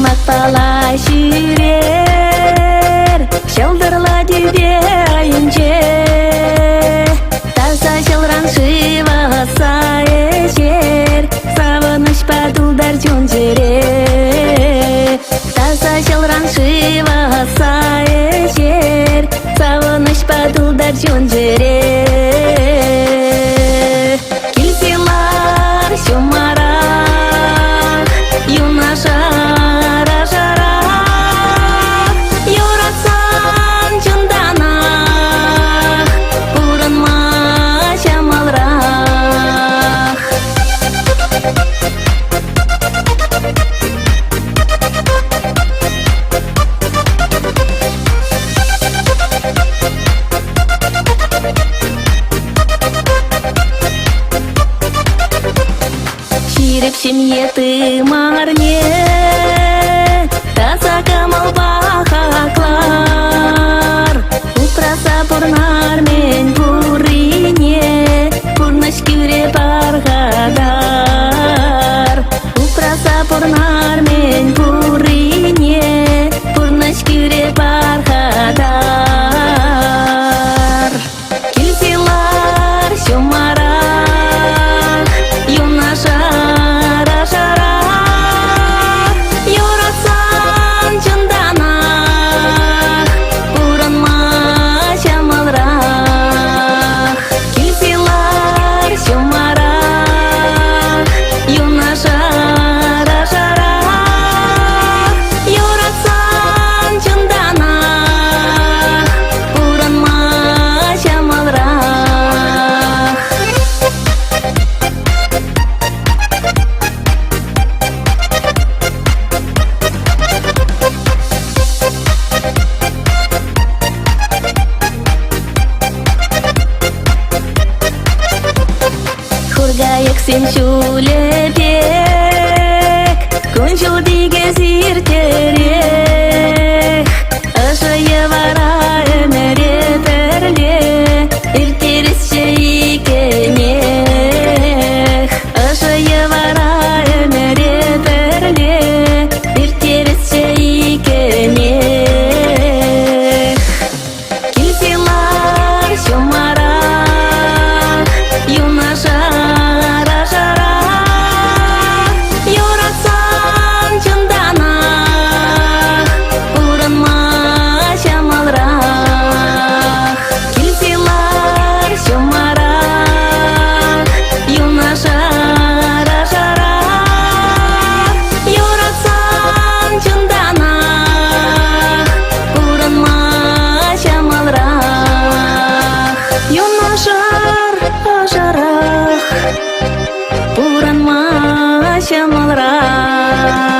мақтала жүрер, шылдырла дебейінше. Таза жылраншыва саешер, сағыныш падылдар жон жере. Таза жылраншыва саешер, сағыныш падылдар жон жере. Келселар шомарақ, юнашара жарақ, юратсан жынданақ, бұрынма жамалрақ. Ширепшін еті марне, таза камал бақақлар. Упраса бұрнар мен бұрине, бұрныш күре барғадар. Упраса бұрнар мен бұрине, бұрныш күре барғадар. Келселар шомарақ, юнашара жарақ, юратсан жынданақ, бұрынма жамалрақ. Келселар шомарақ, юнашара жарақ, юратсан жынданақ, бұрынма жамалрақ. Хургайық сен шулепек, күн жылдиге зиртерек. Ашайы бара өмірі бірле, иртерісше икенек. Ашайы бара өмірі бірле, иртерісше икенек. Келселар шомарақ, юнашара жарақ, юратсан жынданақ, бұрынма жамалрақ. Келселар шомарақ, юнашара жарақ, юратсан жынданақ, бұрынма жамалрақ. Юнашар ажарақ, бұрынма жамалрақ.